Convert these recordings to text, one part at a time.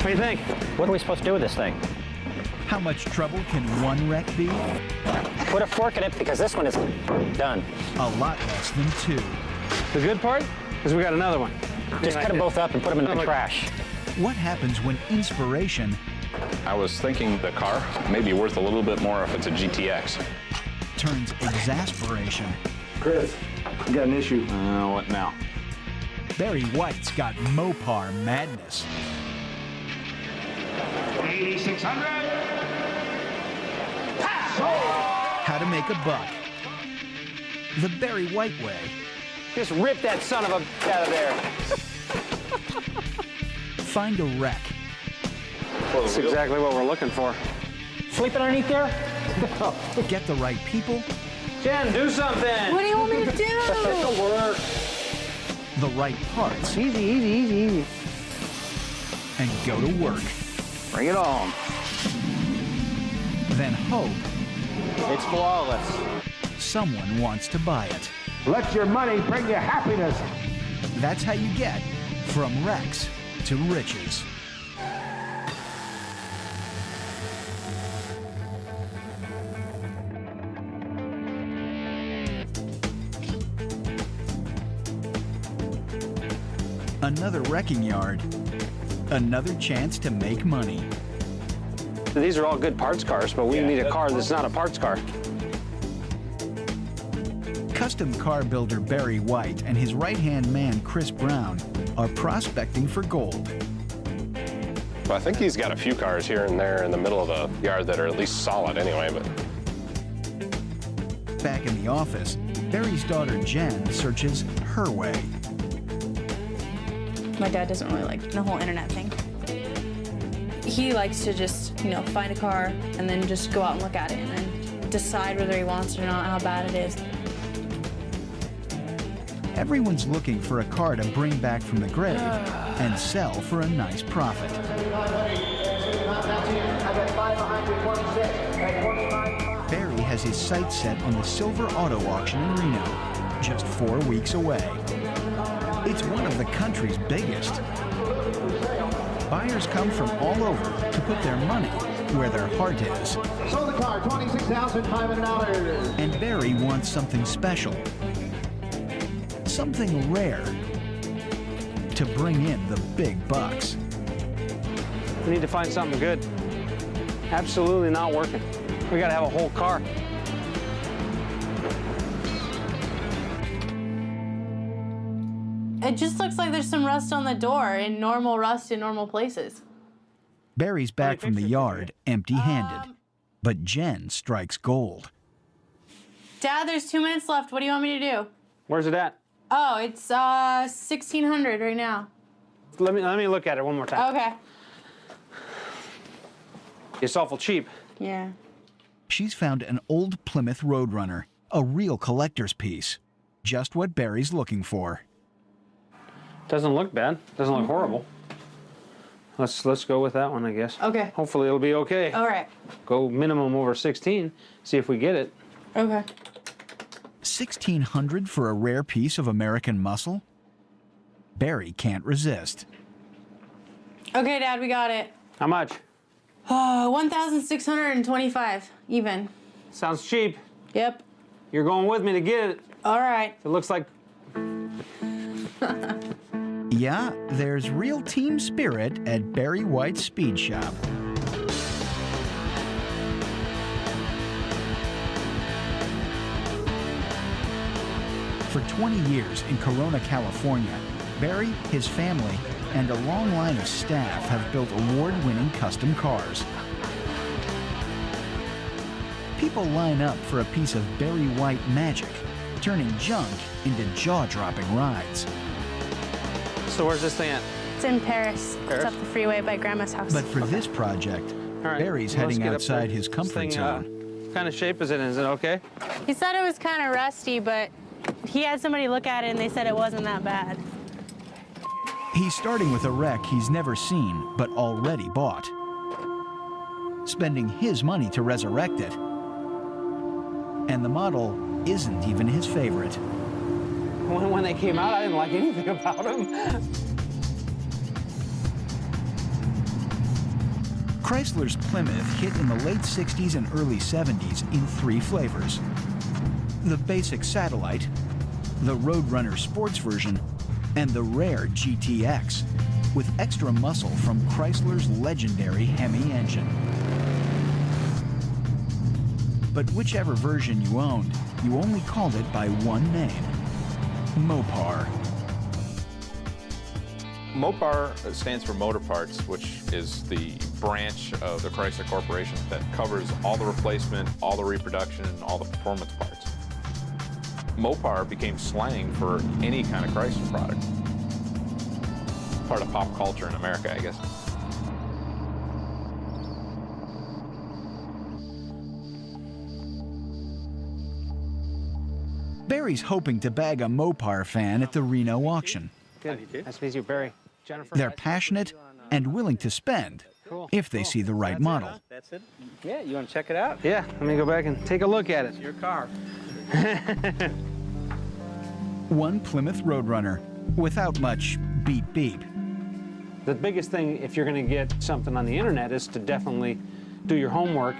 do you think? What are we supposed to do with this thing? How much trouble can one wreck be? Put a fork in it because this one is done. A lot less than two. The good part is we got another one. Just cut them both up and put them in the trash. What happens when inspiration I was thinking the car may be worth a little bit more if it's a GTX. turns exasperation? Chris, you got an issue. What now? Barry White's got Mopar madness. 8,600. How to make a buck. The Barry White way. Just rip that son of a out of there. Find a wreck. That's exactly what we're looking for. Sleeping underneath there? Get the right people. Jen, do something. What do you want me to do? It'll work. The right parts. Easy, easy, easy, easy. And go to work. Bring it on. Then hope It's flawless. someone wants to buy it. Let your money bring you happiness. That's how you get from wrecks to riches. Another wrecking yard. Another chance to make money. These are all good parts cars, but we need a car that's not a parts car. Custom car builder Barry White and his right-hand man Chris Brown are prospecting for gold. Well, I think he's got a few cars here and there in the middle of the yard that are at least solid anyway, but Back in the office, Barry's daughter Jen searches her way. My dad doesn't really like the whole internet thing. He likes to just, you know, find a car and then just go out and look at it and then decide whether he wants it or not, how bad it is. Everyone's looking for a car to bring back from the grave and sell for a nice profit. Barry has his sights set on the Silver Auto Auction in Reno, just 4 weeks away. It's one of the country's biggest. Buyers come from all over to put their money where their heart is. Sold the car, $26,500. And Barry wants something special, something rare, to bring in the big bucks. We need to find something good. Absolutely not working. We gotta have a whole car. It just looks like there's some rust on the door in normal rust in normal places. Barry's back from the yard empty-handed, but Jen strikes gold. Dad, there's 2 minutes left. What do you want me to do? Where's it at? Oh, it's 1,600 right now. Let me look at it one more time. Okay. It's awful cheap. Yeah. She's found an old Plymouth Roadrunner, a real collector's piece. Just what Barry's looking for. Doesn't look bad. Doesn't look horrible. Let's go with that one, I guess. Okay. Hopefully it'll be okay. All right. Go minimum over 16. See if we get it. Okay. 1,600 for a rare piece of American muscle? Barry can't resist. Okay, Dad, we got it. How much? Oh, 1,625 even. Sounds cheap. Yep. You're going with me to get it. All right. It looks like Yeah, there's real team spirit at Barry White's Speed Shop. For 20 years in Corona, California, Barry, his family, and a long line of staff have built award-winning custom cars. People line up for a piece of Barry White magic, turning junk into jaw-dropping rides. So where's this thing at? It's in Paris. It's up the freeway by Grandma's house. But for this project, All right, Barry's let's heading get up outside there. his This comfort thing, zone. What kind of shape is it in? Is it okay? He said it was kind of rusty, but he had somebody look at it and they said it wasn't that bad. He's starting with a wreck he's never seen, but already bought. Spending his money to resurrect it. And the model isn't even his favorite. When they came out, I didn't like anything about them. Chrysler's Plymouth hit in the late 60s and early 70s in 3 flavors. The basic Satellite, the Roadrunner Sports version, and the rare GTX, with extra muscle from Chrysler's legendary Hemi engine. But whichever version you owned, you only called it by one name, Mopar. Mopar stands for Motor Parts, which is the branch of the Chrysler Corporation that covers all the replacement, all the reproduction, and all the performance parts. Mopar became slang for any kind of Chrysler product. Part of pop culture in America, I guess. Barry's hoping to bag a Mopar fan at the Reno auction. Good. Nice to meet you, Barry. Jennifer. They're passionate and willing to spend if they see the right model. That's it? Yeah, you want to check it out? Yeah, let me go back and take a look at it. It's your car. One Plymouth Roadrunner without much beep beep. The biggest thing if you're going to get something on the internet is to definitely do your homework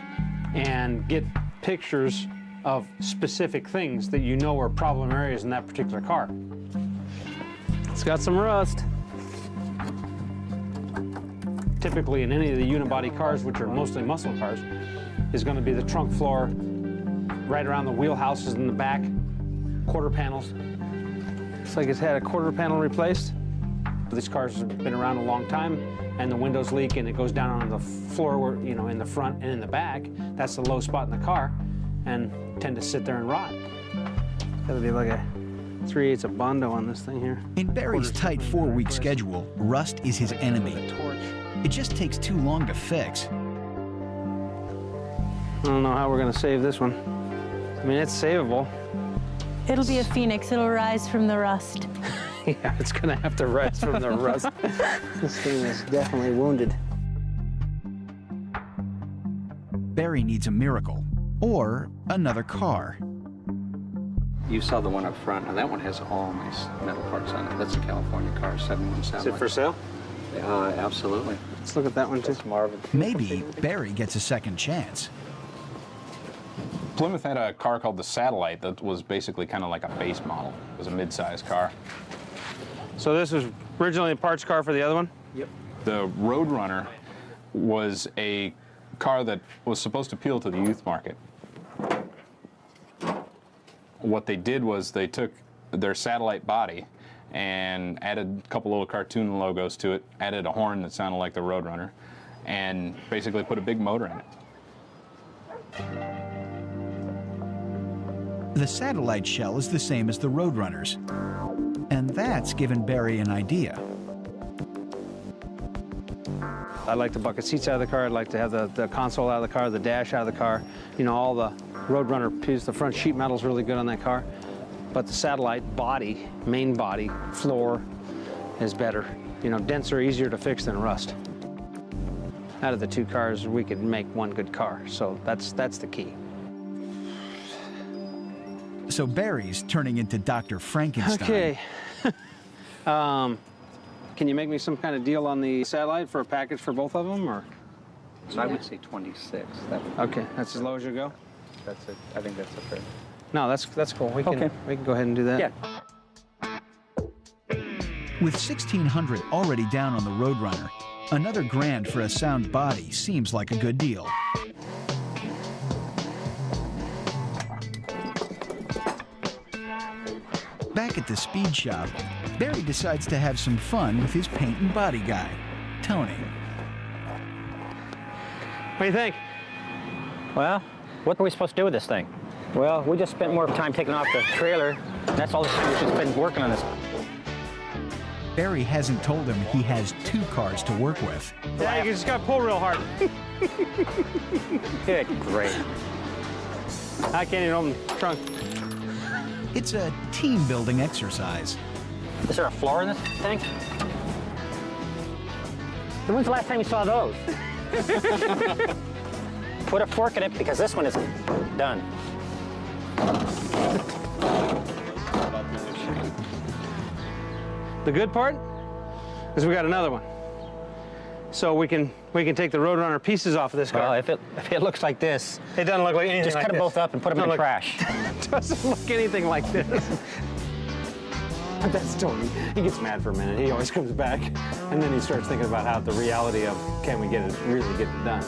and get pictures of specific things that you know are problem areas in that particular car. It's got some rust. Typically in any of the unibody cars, which are mostly muscle cars, is going to be the trunk floor, right around the wheelhouses in the back, quarter panels. Looks like it's had a quarter panel replaced. These cars have been around a long time, and the windows leak and it goes down on the floor, where, you know, in the front and in the back. That's the low spot in the car, and tend to sit there and rot. Gotta be like a 3/8 of Bondo on this thing here. In Barry's tight 4-week schedule, rust is his enemy. It just takes too long to fix. I don't know how we're gonna save this one. I mean, it's savable. It'll be a phoenix. It'll rise from the rust. Yeah, it's gonna have to rise from the rust. This thing is definitely wounded. Barry needs a miracle or another car. You saw the one up front. Now that one has all nice metal parts on it. That's a California car, 717. Is it for sale? Absolutely. Let's look at that one too. It's Marvin. Maybe Barry gets a second chance. Plymouth had a car called the Satellite that was basically kind of like a base model. It was a mid-size car. So this was originally a parts car for the other one? Yep. The Roadrunner was a car that was supposed to appeal to the youth market. What they did was they took their Satellite body and added a couple little cartoon logos to it, added a horn that sounded like the Roadrunner, and basically put a big motor in it. The Satellite shell is the same as the Roadrunner's, and that's given Barry an idea. I'd like the bucket seats out of the car. I'd like to have the console out of the car, the dash out of the car. You know, all the Roadrunner pieces. The front sheet metal's really good on that car. But the Satellite body, main body, floor is better. You know, denser, easier to fix than rust. Out of the two cars, we could make one good car. So that's the key. So Barry's turning into Dr. Frankenstein. Okay. Can you make me some kind of deal on the Satellite for a package for both of them, or? So I would say 26. That would Okay, that's as low as you go? That's it. I think that's okay. No, that's cool. We can go ahead and do that. Yeah. With 1,600 already down on the Roadrunner, another grand for a sound body seems like a good deal. Back at the speed shop, Barry decides to have some fun with his paint and body guy, Tony. What do you think? Well, what are we supposed to do with this thing? Well, we just spent more time taking off the trailer. That's all we've just been working on this. Barry hasn't told him he has 2 cars to work with. Yeah, you just got to pull real hard. Good, great. I can't even open the trunk. It's a team-building exercise. Is there a floor in this thing? When's the last time you saw those? Put a fork in it because this one is done. The good part is we got another one. so we can take the Roadrunner pieces off of this car. Well, if it looks like this, It doesn't look like anything just like cut them this. both up and put them in the trash. It doesn't look anything like this. That's Tony. He gets mad for a minute. He always comes back, and then he starts thinking about how the reality of can we really get it done.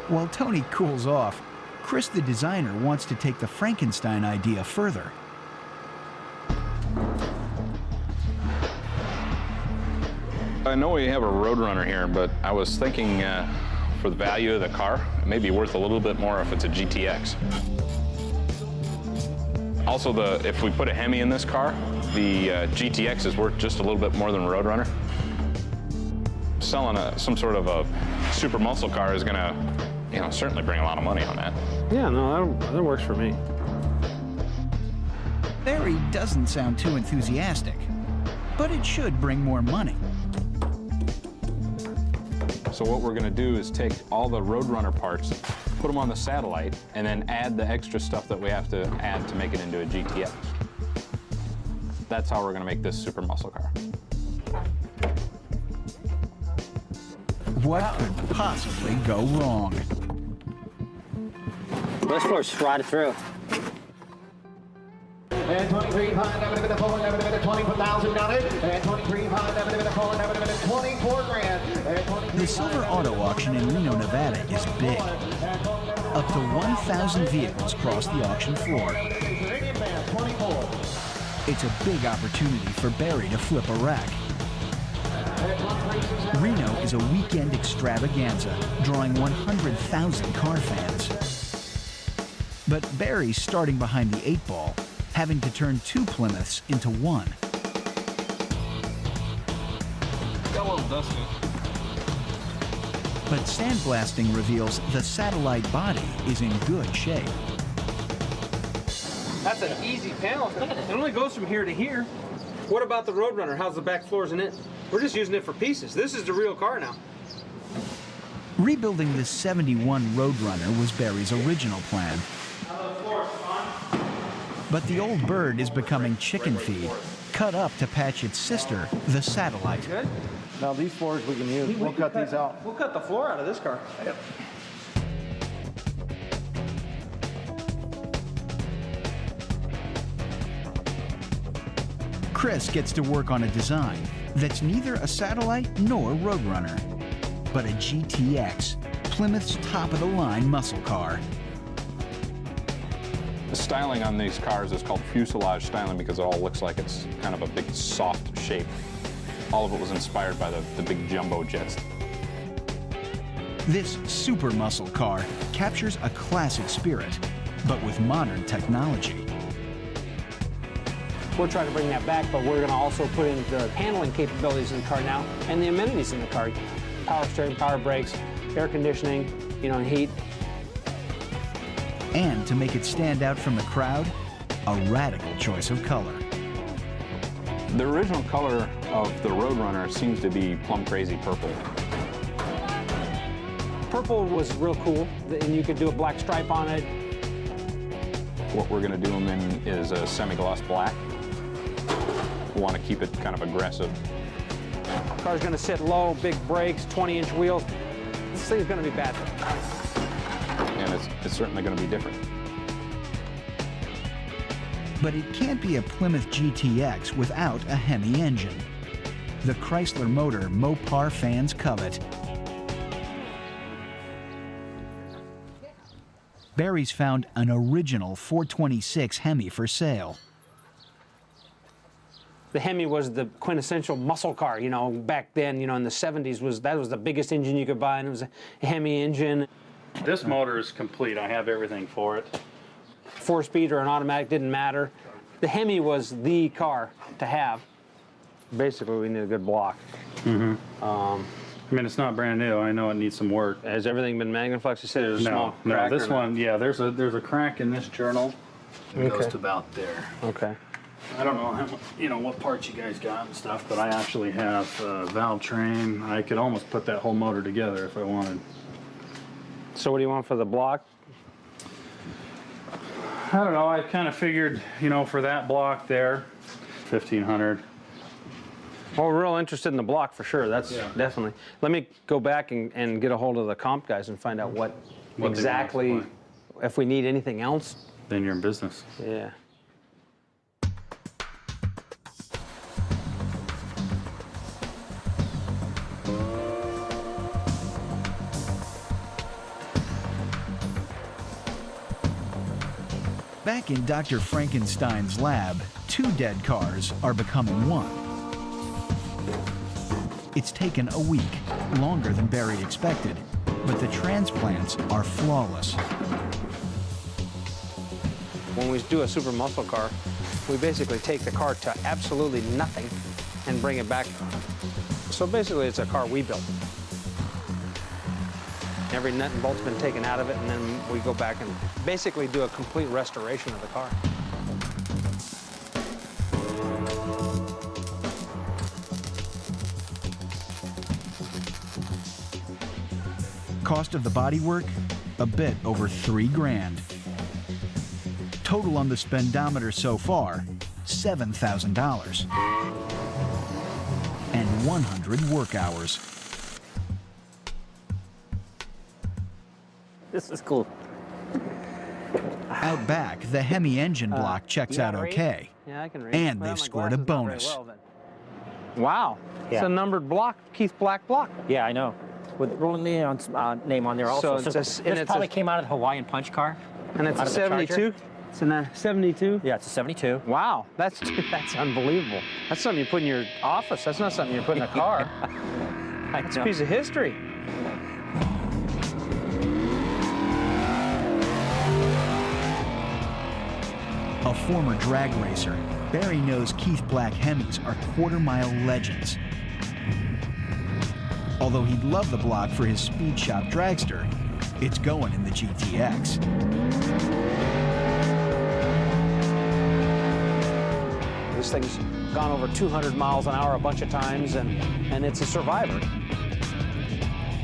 While Tony cools off, Chris the designer wants to take the Frankenstein idea further. I know we have a Roadrunner here, but I was thinking for the value of the car, it may be worth a little bit more if it's a GTX. Also, if we put a Hemi in this car, the GTX is worth just a little bit more than a Roadrunner. Selling some sort of a super muscle car is gonna, certainly bring a lot of money on that. Yeah, no, that works for me. Barry doesn't sound too enthusiastic, but it should bring more money. So what we're gonna do is take all the Roadrunner parts, put them on the satellite, and then add the extra stuff that we have to add to make it into a GTX. That's how we're gonna make this super muscle car. What could possibly go wrong? This floor's rotted through. And 23,500, never been a full, never been a $20,000. And 23,500, never been a full, never been a 24 grand. The silver auto auction in Reno, Nevada is big. Up to 1,000 vehicles cross the auction floor. It's a big opportunity for Barry to flip a wreck. Reno is a weekend extravaganza, drawing 100,000 car fans. But Barry's starting behind the 8-ball, having to turn 2 Plymouths into 1. Got a little dusty. But sandblasting reveals the satellite body is in good shape. That's an easy panel. It only goes from here to here. What about the Roadrunner? How's the back floors in it? We're just using it for pieces. This is the real car now. Rebuilding this '71 Roadrunner was Barry's original plan. But the old bird is becoming chicken feed, cut up to patch its sister, the satellite. Good? Now these floors we can use. We'll cut these out. We'll cut the floor out of this car. Yep. Chris gets to work on a design that's neither a satellite nor Roadrunner, but a GTX, Plymouth's top-of-the-line muscle car. The styling on these cars is called fuselage styling because it all looks like it's kind of a big soft shape. All of it was inspired by the big jumbo jets. This super muscle car captures a classic spirit, but with modern technology. We're trying to bring that back, but we're going to also put in the handling capabilities in the car now and the amenities in the car. Power steering, power brakes, air conditioning, and heat. And to make it stand out from the crowd, a radical choice of color. The original color of the Roadrunner seems to be plum crazy purple. Purple was real cool, and you could do a black stripe on it. What we're going to do them in is a semi-gloss black. We want to keep it kind of aggressive. The car's going to sit low, big brakes, 20-inch wheels. This thing's going to be bad. And it's certainly going to be different. But it can't be a Plymouth GTX without a Hemi engine. The Chrysler motor Mopar fans covet. Barry's found an original 426 Hemi for sale. The Hemi was the quintessential muscle car, back then, in the 70s, that was the biggest engine you could buy, and it was a Hemi engine. This motor is complete. I have everything for it. 4-speed or an automatic didn't matter. The Hemi was the car to have. Basically, we need a good block. Mm-hmm. I mean, it's not brand new. I know it needs some work. Has everything been magnaflexed? You said it was a small crack. No, this one, yeah, there's a crack in this journal. It goes to about there. Okay. I don't know how, what parts you guys got and stuff, but I actually have a valve train. I could almost put that whole motor together if I wanted. So what do you want for the block? I don't know. I kind of figured, for that block there, 1,500. Well, we're real interested in the block for sure. That's definitely. Let me go back and get a hold of the comp guys and find out what exactly, if we need anything else. Then you're in business. Yeah. Back in Dr. Frankenstein's lab, 2 dead cars are becoming 1. It's taken a week, longer than Barry expected, but the transplants are flawless. When we do a super muscle car, we basically take the car to absolutely nothing and bring it back. So basically, it's a car we built. Every nut and bolt's been taken out of it, and then we go back and basically do a complete restoration of the car. Cost of the bodywork? A bit over $3 grand. Total on the spendometer so far, $7,000. And 100 work hours. This is cool. Out back, the Hemi engine block checks out okay. Yeah, I can read. And Well, they've my scored a glasses not very bonus. well, then. Wow. Yeah. It's a numbered block, Keith Black block. Yeah, I know. With rolling Leon's name on there also. So it's this probably came out of the Hawaiian Punch car. And it's out a of the Charger. 72? It's a 72? Yeah, it's a 72. Wow, that's unbelievable. That's something you put in your office. That's not something you put in a car. That's a piece of history. A former drag racer, Barry knows Keith Black Hemis are quarter-mile legends. Although he'd love the block for his speed shop dragster, it's going in the GTX. This thing's gone over 200 miles an hour a bunch of times, and it's a survivor.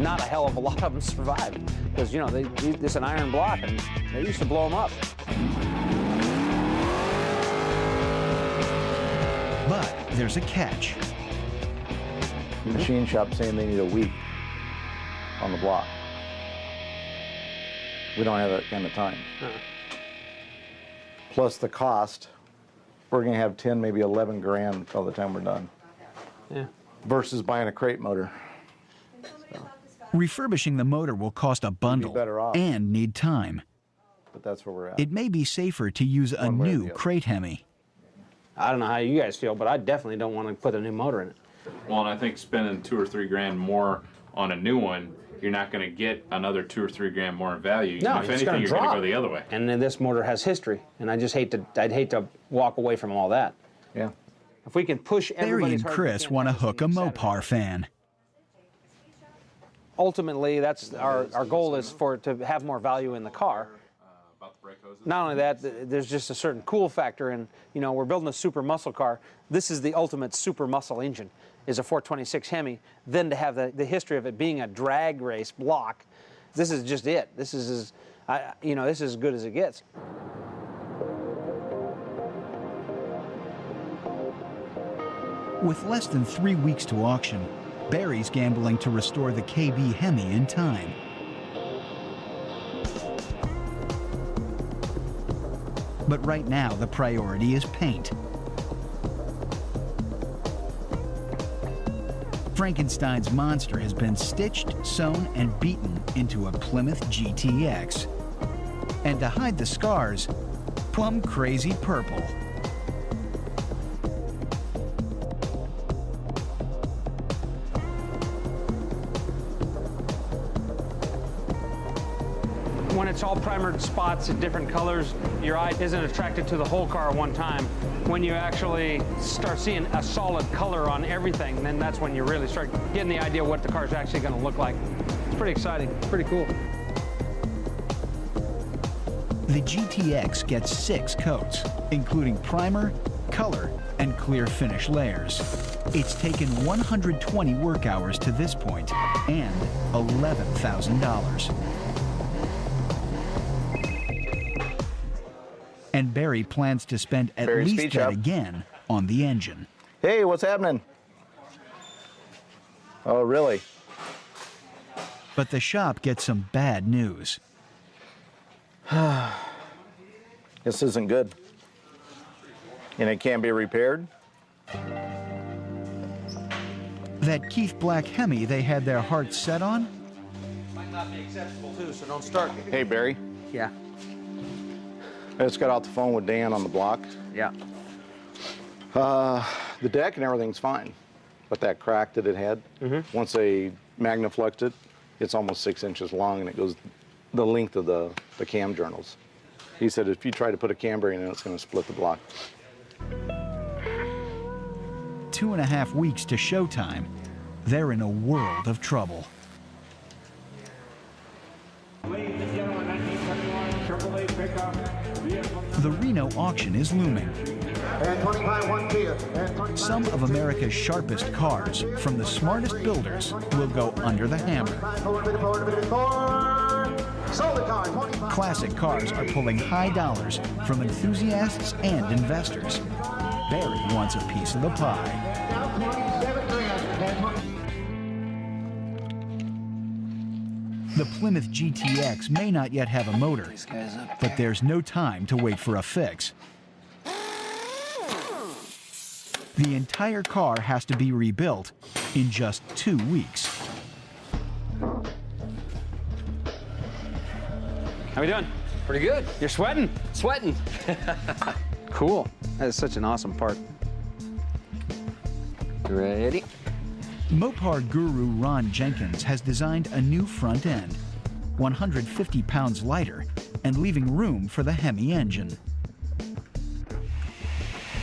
Not a hell of a lot of them survived, because, you know, it's an iron block, and they used to blow them up. But there's a catch. Machine shop saying they need a week on the block. We don't have that kind of time. Plus the cost, we're going to have 10, maybe 11 grand by the time we're done. Yeah. Versus buying a crate motor. Refurbishing the motor will cost a bundle better off. and need time. But that's where we're at. It may be safer to use a One way or new the other. crate Hemi. I don't know how you guys feel, but I definitely don't want to put a new motor in it. Well, and I think spending $2 or $3 grand more on a new one, you're not going to get another $2 or $3 grand more in value. No, if it's anything, gonna you're going to drop. go the other way. And then this motor has history, and I'd hate to walk away from all that. Yeah. If we can push Barry everybody and Chris want to hook a Mopar fan. Ultimately, that's our goal is for it to have more value in the car. Not only that, there's just a certain cool factor, and you know, we're building a super muscle car. This is the ultimate super muscle engine, is a 426 Hemi. Then to have the history of it being a drag race block, this is just it. This is this is as good as it gets. With less than 3 weeks to auction, Barry's gambling to restore the KB Hemi in time. But right now, the priority is paint. Frankenstein's monster has been stitched, sewn, and beaten into a Plymouth GTX. And to hide the scars, plum crazy purple. When it's all primered spots at different colors, your eye isn't attracted to the whole car at one time. When you actually start seeing a solid color on everything, then that's when you really start getting the idea what the car's actually going to look like. It's pretty exciting, pretty cool. The GTX gets 6 coats, including primer, color, and clear finish layers. It's taken 120 work hours to this point and $11,000. And Barry plans to spend at least that again on the engine. Hey, what's happening? Oh, really? But the shop gets some bad news. This isn't good. And it can't be repaired? That Keith Black Hemi they had their hearts set on? Might not be acceptable too, so don't start. Hey, Barry. Yeah. I just got off the phone with Dan on the block. Yeah. The deck and everything's fine, but that crack that it had, once they magnafluxed it, it's almost 6 inches long, and it goes the length of the cam journals. He said if you try to put a cam bearing in it, it's going to split the block. 2.5 weeks to showtime. They're in a world of trouble. The Reno auction is looming. Some of America's sharpest cars, from the smartest builders, will go under the hammer. Classic cars are pulling high dollars from enthusiasts and investors. Barry wants a piece of the pie. The Plymouth GTX may not yet have a motor, but there's no time to wait for a fix. The entire car has to be rebuilt in just 2 weeks. How we doing? Pretty good. You're sweating? Sweating. Cool. That is such an awesome part. Ready? Mopar guru Ron Jenkins has designed a new front end, 150 pounds lighter, and leaving room for the Hemi engine.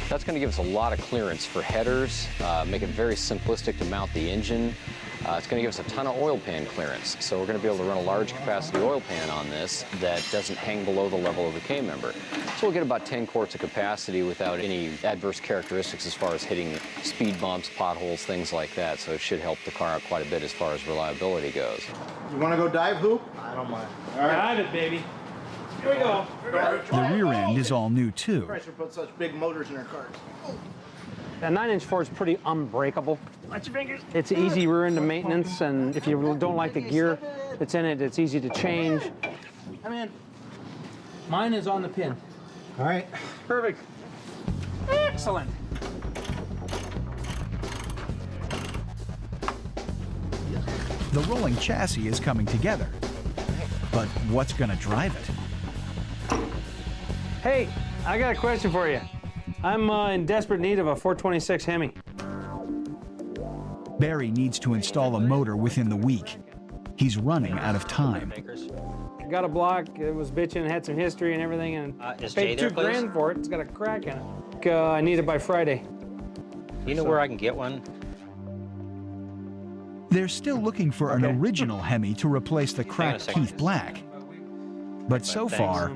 That's going to give us a lot of clearance for headers, make it very simplistic to mount the engine. It's going to give us a ton of oil pan clearance, so we're going to be able to run a large capacity oil pan on this that doesn't hang below the level of the K-member. So we'll get about 10 quarts of capacity without any adverse characteristics as far as hitting speed bumps, potholes, things like that, so it should help the car out quite a bit as far as reliability goes. You want to go dive hoop? I don't mind. All right. Dive it, baby. Here we go. The rear end is all new too. Chrysler put such big motors in their cars. That 9-inch Ford is pretty unbreakable. Watch your fingers. It's easy rear end maintenance, and if you don't like the gear that's in it, it's easy to change. Come in. Mine is on the pin. All right. Perfect. Excellent. The rolling chassis is coming together. But what's going to drive it? Hey, I got a question for you. I'm in desperate need of a 426 Hemi. Barry needs to install a motor within the week. He's running out of time. I got a block, it was bitching, had some history and everything, and paid $2 grand for it. It's got a crack in it. I need it by Friday. You know where I can get one? They're still looking for an original Hemi to replace the cracked Keith Black. But so far,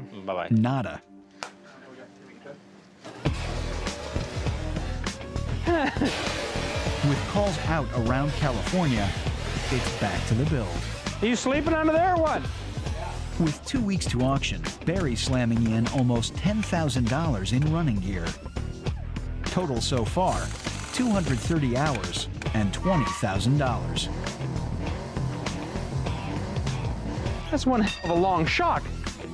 nada. With calls out around California, it's back to the build. Are you sleeping under there or what? With 2 weeks to auction, Barry's slamming in almost $10,000 in running gear. Total so far, 230 hours and $20,000. That's one hell of a long shock.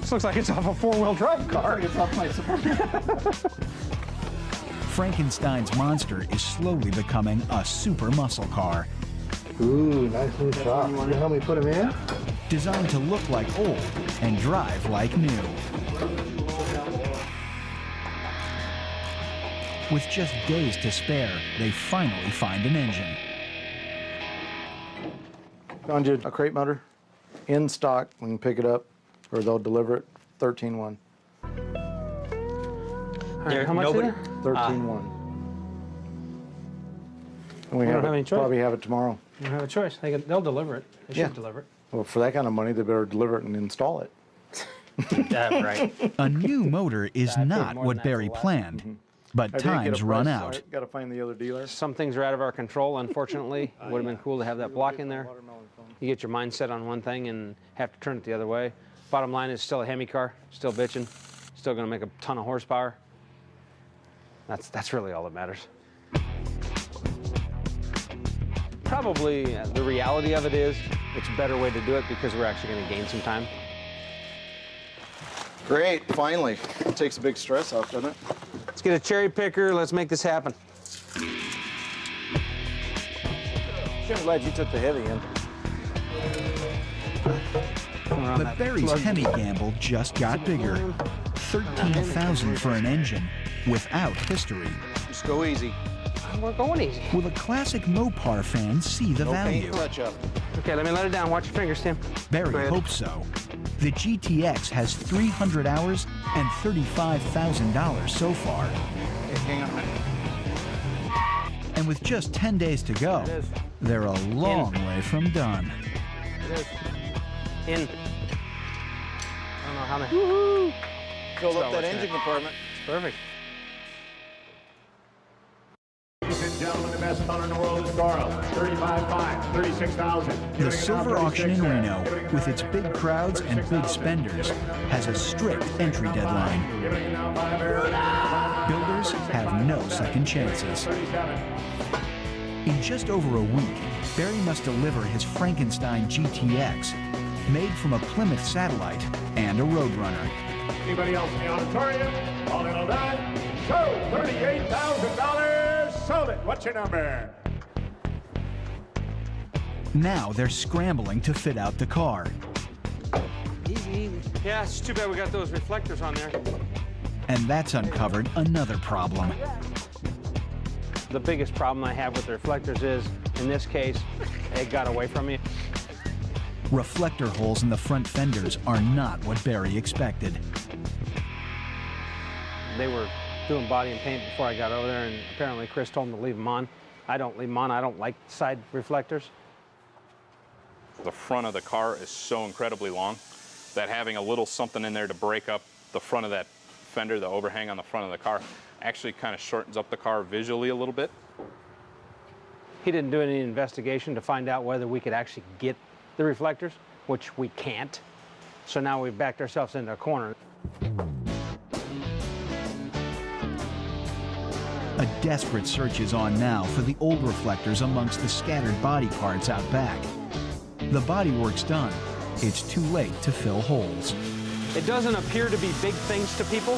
This looks like it's off a four-wheel drive car. It's off my support. Frankenstein's monster is slowly becoming a super muscle car. Ooh, nice new shop. You help me put them in? Designed to look like old and drive like new. With just days to spare, they finally find an engine. Found you a crate motor in stock. We can pick it up, or they'll deliver it 13-1. How much is it? 13-1. And we don't have any choice. Probably have it tomorrow. You don't have a choice. They'll deliver it. They should deliver it. Well, for that kind of money, they better deliver it and install it. Right. A new motor is not what Barry planned, but time's run out. Got to find the other dealer. Some things are out of our control, unfortunately. It would have been cool to have that block in there. You get your mind set on one thing and have to turn it the other way. Bottom line is still a Hemi car, still bitching, still going to make a ton of horsepower. That's really all that matters. Probably the reality of it is it's a better way to do it because we're actually going to gain some time. Great, finally. It takes a big stress off, doesn't it? Let's get a cherry picker. Let's make this happen. I'm glad you took the heavy end. But Barry's heavy gamble just got bigger. $13,000 for an engine without history. Just go easy. We're going easy. Will a classic Mopar fan see the value? Paint touch up. Okay, let me let it down. Watch your fingers, Tim. Barry hopes so. The GTX has 300 hours and $35,000 so far. Hang on a minute. And with just 10 days to go, they're a long way from done. It is. In. I don't know how many. Woohoo! Filled up that engine compartment. It's perfect. Ladies and gentlemen, the best color in the world is Coral. 35.5, 36,000. The silver auction in Reno, with its big crowds and big spenders, has a strict entry deadline. Builders have no second chances. In just over a week, Barry must deliver his Frankenstein GTX, made from a Plymouth Satellite and a Roadrunner. Anybody else in the auditorium? All in all done. So, $38,000. Sold it. What's your number? Now they're scrambling to fit out the car. Easy. Yeah, it's too bad we got those reflectors on there. And that's uncovered another problem. The biggest problem I have with the reflectors is, in this case, it got away from me. Reflector holes in the front fenders are not what Barry expected. They were doing body and paint before I got over there, and apparently Chris told them to leave them on. I don't leave them on. I don't like side reflectors. The front of the car is so incredibly long that having a little something in there to break up the front of that fender, the overhang on the front of the car, actually kind of shortens up the car visually a little bit. He didn't do any investigation to find out whether we could actually get the reflectors, which we can't. So now we've backed ourselves into a corner. A desperate search is on now for the old reflectors amongst the scattered body parts out back. The bodywork's done. It's too late to fill holes. It doesn't appear to be big things to people,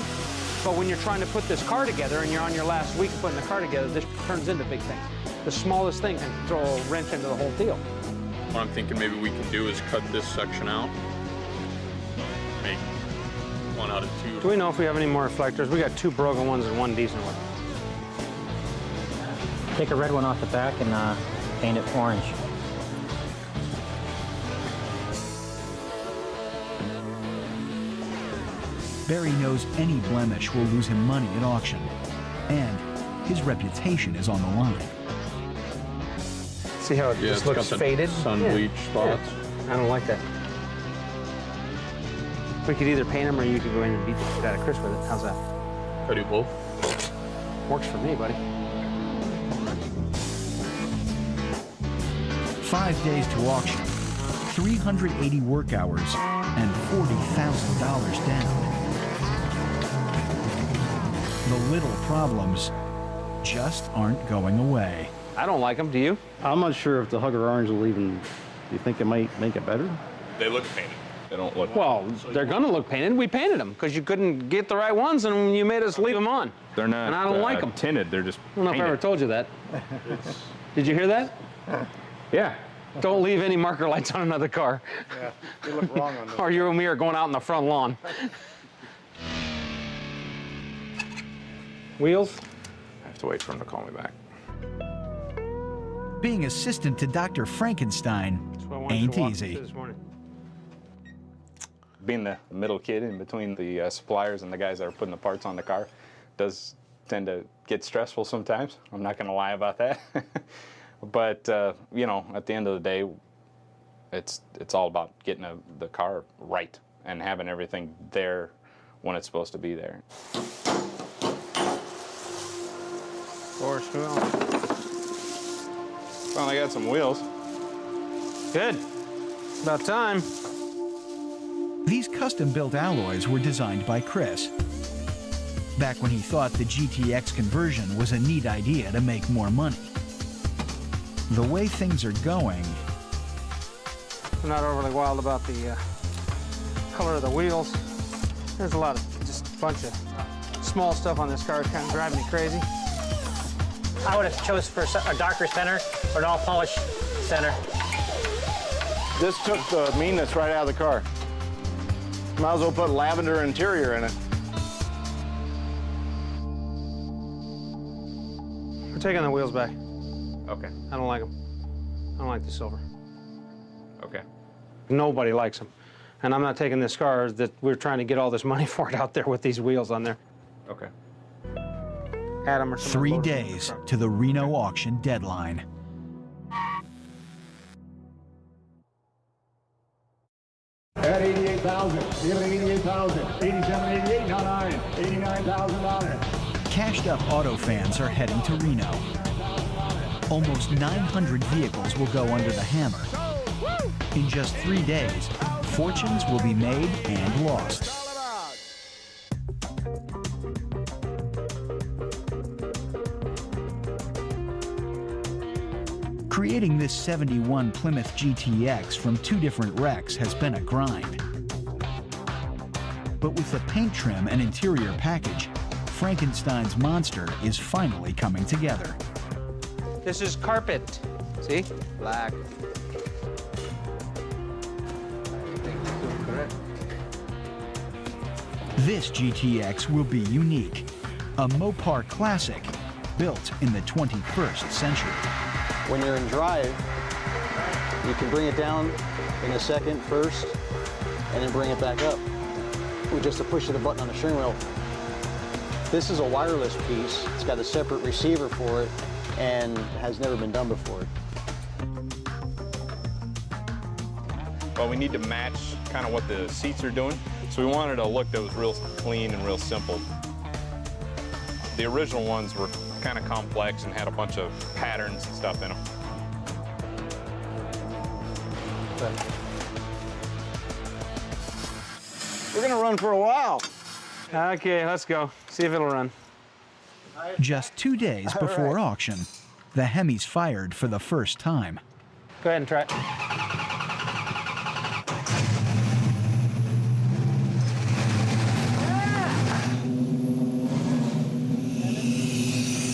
but when you're trying to put this car together and you're on your last week of putting the car together, this turns into big things. The smallest thing can throw a wrench into the whole deal. What I'm thinking maybe we can do is cut this section out, make 1 out of 2. Do we know if we have any more reflectors? We got 2 broken ones and 1 decent one. Take a red one off the back and paint it orange. Barry knows any blemish will lose him money at auction, and his reputation is on the line. See how it just looks faded? Sun bleach spots. Yeah. I don't like that. We could either paint them or you could go in and beat the shit out of Chris with it. How's that? I do both. Works for me, buddy. 5 days to auction, 380 work hours, and $40,000 down. The little problems just aren't going away. I don't like them, do you? I'm not sure if the Hugger Orange will even, do you think it might make it better? They look painted. They don't look... Well, they're gonna look painted. We painted them because you couldn't get the right ones and you made us leave them on. They're not and I don't like them. tinted, they're just I don't know if I ever told you that. Did you hear that? Yeah. Don't leave any marker lights on another car. Yeah, you look wrong on this. Or you and me are going out in the front lawn. Wheels? I have to wait for him to call me back. Being assistant to Dr. Frankenstein ain't easy. Being the middle kid in between the suppliers and the guys that are putting the parts on the car does tend to get stressful sometimes. I'm not going to lie about that. But, you know, at the end of the day, it's all about getting the car right and having everything there when it's supposed to be there. Finally got some wheels. Good. About time. These custom-built alloys were designed by Chris. back when he thought the GTX conversion was a neat idea to make more money. The way things are going, I'm not overly wild about the color of the wheels. There's a lot of just a bunch of small stuff on this car. It's kind of driving me crazy. I would have chose for a darker center or an all-polished center. This took the meanness right out of the car. Might as well put lavender interior in it. We're taking the wheels back. Okay. I don't like them. I don't like the silver. Okay. Nobody likes them. And I'm not taking this car that we're trying to get all this money for it out there with these wheels on there. Okay. Adam or 3 days to the Reno auction deadline. At 88,000, give it 88,000, 87, 88, not 9, $89,000. Cashed up auto fans are heading to Reno. Almost 900 vehicles will go under the hammer. In just 3 days, fortunes will be made and lost. Creating this 71 Plymouth GTX from 2 different wrecks has been a grind. But with the paint trim and interior package, Frankenstein's monster is finally coming together. This is carpet. See? Black. This GTX will be unique, a Mopar classic built in the 21st century. When you're in drive, you can bring it down in a second first, and then bring it back up with just a push of the button on the steering wheel. This is a wireless piece. It's got a separate receiver for it and has never been done before. Well, we need to match kind of what the seats are doing. So we wanted a look that was real clean and real simple. The original ones were kind of complex and had a bunch of patterns and stuff in them. We're gonna run for a while. Okay, let's go. See if it'll run. Just 2 days before auction, the Hemi's fired for the first time. Go ahead and try it.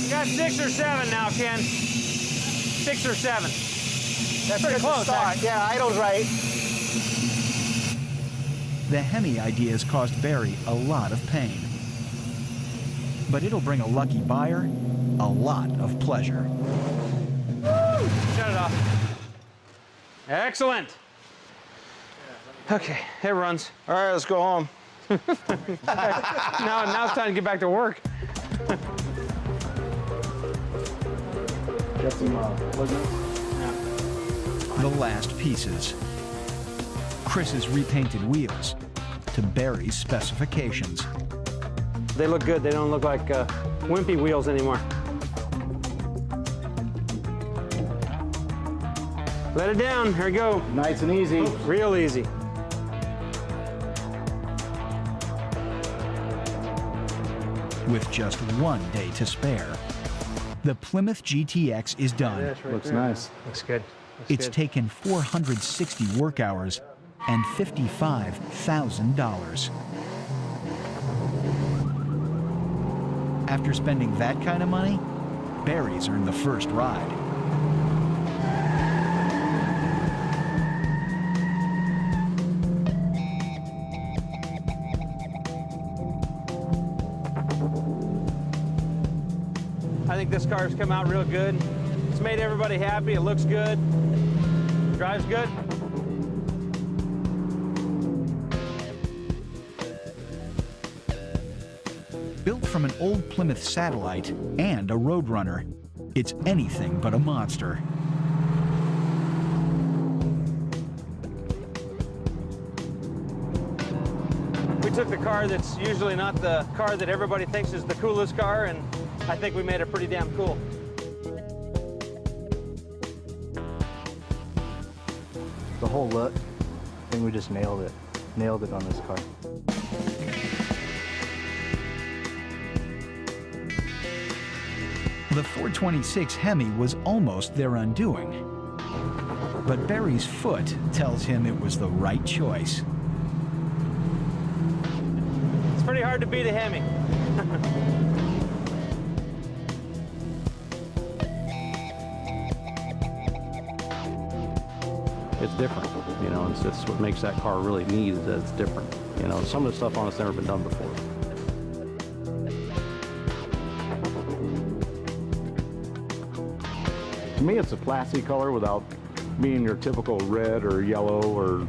You got 6 or 7 now, Ken. 6 or 7. That's pretty close. Yeah, idle's right. The Hemi ideas caused Barry a lot of pain. But it'll bring a lucky buyer a lot of pleasure. Woo! Shut it off. Excellent. Okay, it runs. All right, let's go home. now it's time to get back to work. Got some The last pieces. Chris's repainted wheels to Barry's specifications. They look good. They don't look like wimpy wheels anymore. Let it down. Here we go. Nice and easy. Real easy. With just 1 day to spare, the Plymouth GTX is done. Looks nice. Looks good. It's taken 460 work hours and $55,000. After spending that kind of money, Barry's earned the first ride. I think this car's come out real good. It's made everybody happy. It looks good. Drives good. Built from an old Plymouth Satellite and a Roadrunner, it's anything but a monster. We took the car that's usually not the car that everybody thinks is the coolest car, and I think we made it pretty damn cool. The whole look, I think we just nailed it. Nailed it on this car. The 426 Hemi was almost their undoing. But Barry's foot tells him it was the right choice. It's pretty hard to beat a Hemi. It's different, you know, it's what makes that car really neat, is that it's different. You know, some of the stuff on it's never been done before. To me, it's a classy color without being your typical red or yellow or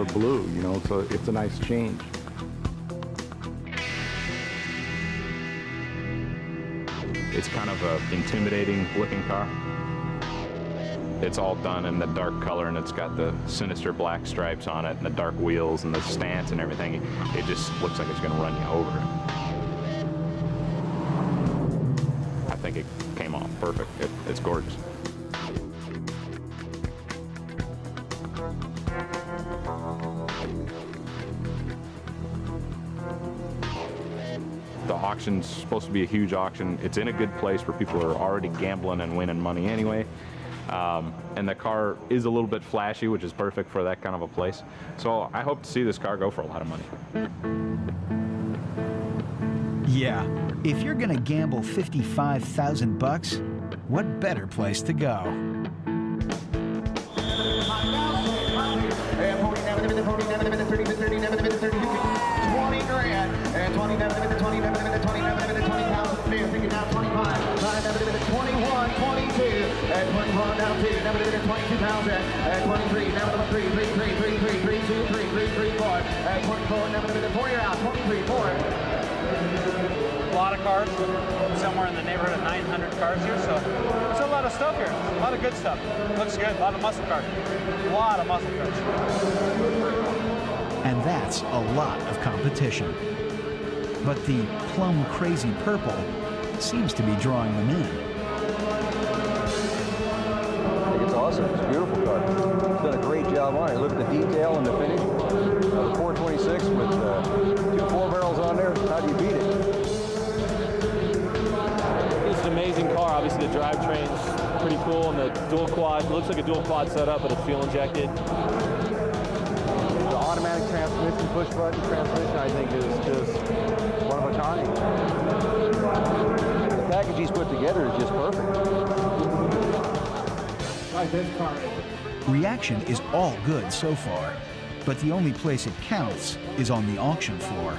blue, you know, so it's a nice change. It's kind of an intimidating looking car. It's all done in the dark color, and it's got the sinister black stripes on it and the dark wheels and the stance and everything. It just looks like it's going to run you over. I think it came off perfect. It's gorgeous. The auction's supposed to be a huge auction. It's in a good place where people are already gambling and winning money anyway. And the car is a little bit flashy, which is perfect for that kind of a place. So I hope to see this car go for a lot of money. Yeah, if you're gonna gamble 55,000 bucks, what better place to go? A lot of cars, somewhere in the neighborhood of 900 cars here, so there's a lot of stuff here, a lot of good stuff. Looks good, a lot of muscle cars, a lot of muscle cars. And that's a lot of competition. But the plum crazy purple seems to be drawing them in. I think it's awesome. It's a beautiful car. It's done a great job on it. Look at the detail and the finish. The 426 with 2 4-barrels on there. How do you beat it? It's an amazing car. Obviously, the drivetrain's pretty cool, and the dual quad. It looks like a dual quad setup, but it's fuel injected. The automatic transmission, push button transmission, I think is just one of a kind. The package he's put together is just perfect. Reaction is all good so far, but the only place it counts is on the auction floor.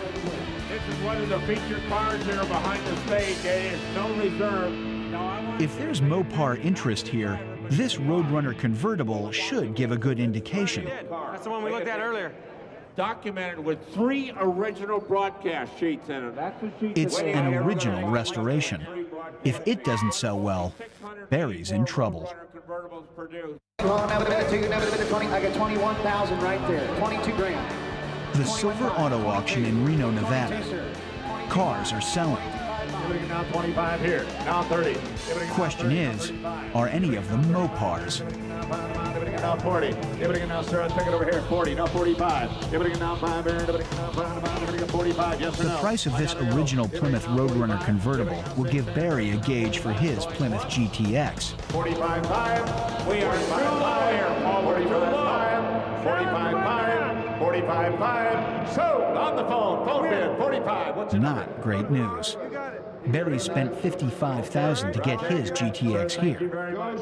This is one of the featured cars here behind the stage. It's no reserve. If there's Mopar interest here, this Roadrunner convertible should give a good indication. That's the one we looked at earlier. Documented with 3 original broadcast sheets in it. That's the sheet. It's an original restoration. If it doesn't sell well, Barry's in trouble. Well, now with a minute 2, now with a minute 20, I got 21,000 right there, 22 grand. The Silver Auto Auction in Reno, Nevada. Cars are selling. Now 25 here, now 30. Question is, are any of them Mopars? Now 40. Now, sir, take it over here. 40. Now 45. Now 5 here. Now 45. Yes or no? The price of this original Plymouth Roadrunner convertible will give Barry a gauge for his Plymouth GTX. 45.5. We are too low here. 45.5. 45.5. 45.5. So on the phone. Phone bid. 45. What's Not great news. Barry spent $55,000 to get his GTX here.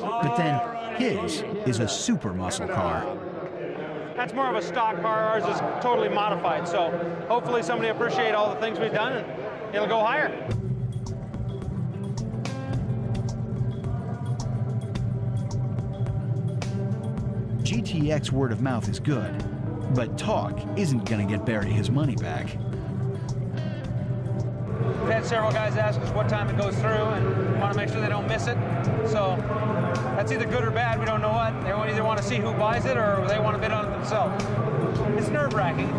But then his is a super muscle car. That's more of a stock car. Ours is totally modified, so hopefully somebody appreciate all the things we've done and it'll go higher. GTX word of mouth is good, but talk isn't going to get Barry his money back. We've had several guys ask us what time it goes through, and we want to make sure they don't miss it. So that's either good or bad. We don't know what. They either want to see who buys it or they want to bid on it themselves. It's nerve-wracking.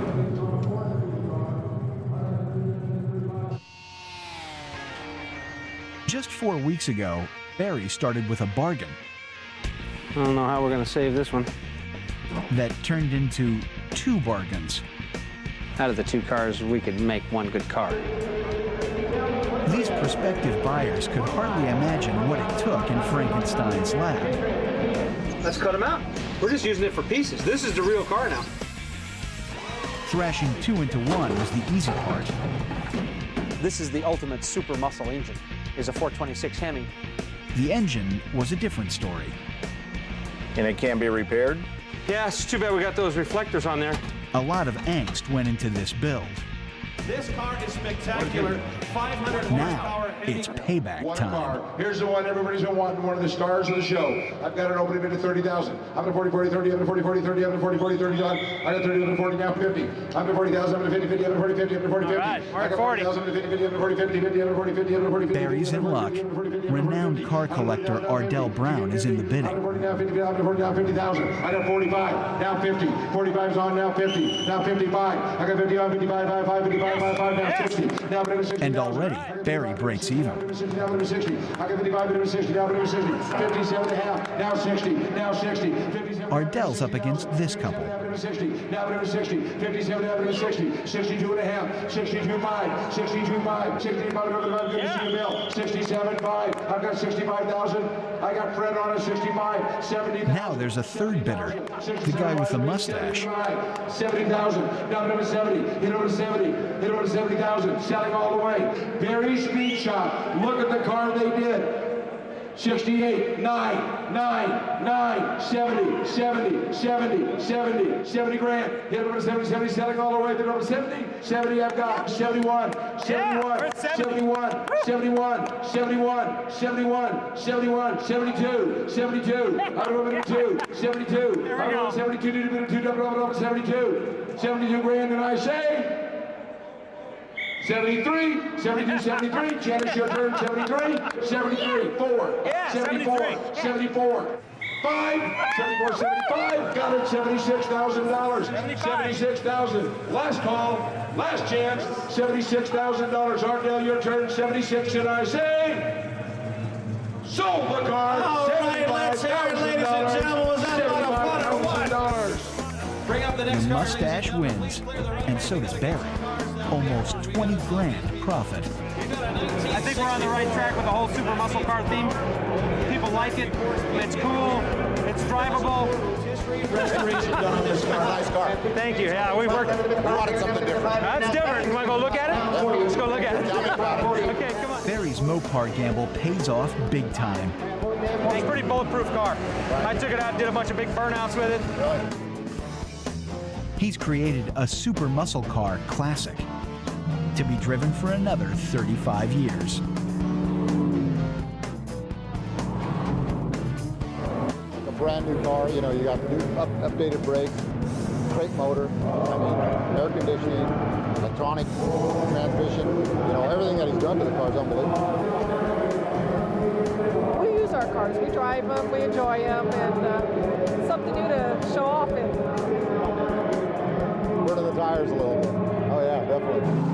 Just 4 weeks ago, Barry started with a bargain. I don't know how we're going to save this one. That turned into 2 bargains. Out of the 2 cars, we could make 1 good car. These prospective buyers could hardly imagine what it took in Frankenstein's lab. Let's cut them out. We're just using it for pieces. This is the real car now. Thrashing 2 into 1 was the easy part. This is the ultimate super muscle engine, is a 426 Hemi. The engine was a different story. And it can be repaired? Yeah, it's too bad we got those reflectors on there. A lot of angst went into this build. This car is spectacular. 500 Now, horsepower. it's payback time. Here's the one everybody's gonna want, one of the stars of the show. I've got an opening bid of 30,000. I'm at 40, 40, 30, I'm at 40, 40, 30, I'm at 40, 40, 30, John. I got 30, I'm at 40, now 50. I'm at 40,000, I'm at 50, 50, I'm at 40, 50, I'm at 40, 50. All right, we're I at got 40. 40,000, I'm at 50, 50, I'm at 40, 50, 50, I'm at 40, 50, I'm at 40, 50. Barry's in luck. Renowned car collector Ardell Brown is in the bidding. I'm at 40, now 50, I'm at 40, now 50,000. I got 45, now 50. 45's on, now 50. Now 55. I got 50 on, 55, 55, 55, 55, now 60. Now 60. And already, Barry breaks even. Now 60. I got 55, 60. Now 60. 57 and a half. Now 60. Now 60. 57. Ardell's up against this couple. 60. Now 60. 57 now 60. 62 and a half. 62 5. 62 5. 65. 67 5. I've got 65,000. I got Fred on a 65. 70. Now there's a third bidder, the guy with the mustache. 70,000. Now number 70. Hit over 70. Hit over 70,000. Selling all the way. Barry's Speed Shop. Look at the car they did. 68, 9, 9, 9, 70, 70, 70, 70, 70 grand. Hit over 70, 70, selling all the way. Hit over 70, 70 I've got. 71, 71, 71, 71, 71, 71, 71, 72, 72. I'm over 2, 72. I'm over 72, 72, 72 grand, and I say 73, 72, 73, Janice, your turn, 73, 73, 4, 74, 74, 5, 74, 75, got it, $76,000, 76,000, last call, last chance, $76,000, Ardell, your turn, 76, and I say, sold the car, All right, let's hear it, ladies and gentlemen, was that a lot of fun or what? Bring up the next The car. mustache wins, and so does Barry. Almost 20 grand profit. I think we're on the right track with the whole super muscle car theme. People like it. It's cool. It's drivable. Restoration done on this car, nice car. Thank you. Yeah, we worked. We wanted something different. That's different. You want to go look at it? Let's go look at it. Okay, come on. Barry's Mopar gamble pays off big time. It's a pretty bulletproof car. I took it out, did a bunch of big burnouts with it. He's created a super muscle car classic to be driven for another 35 years. A brand new car, you know, you got new updated brakes, brake motor, I mean, air conditioning, electronic transmission, you know, everything that he's done to the car is unbelievable. We use our cars, we drive them, we enjoy them, and it's something new to show off in. Burning the tires a little bit. Oh yeah, definitely.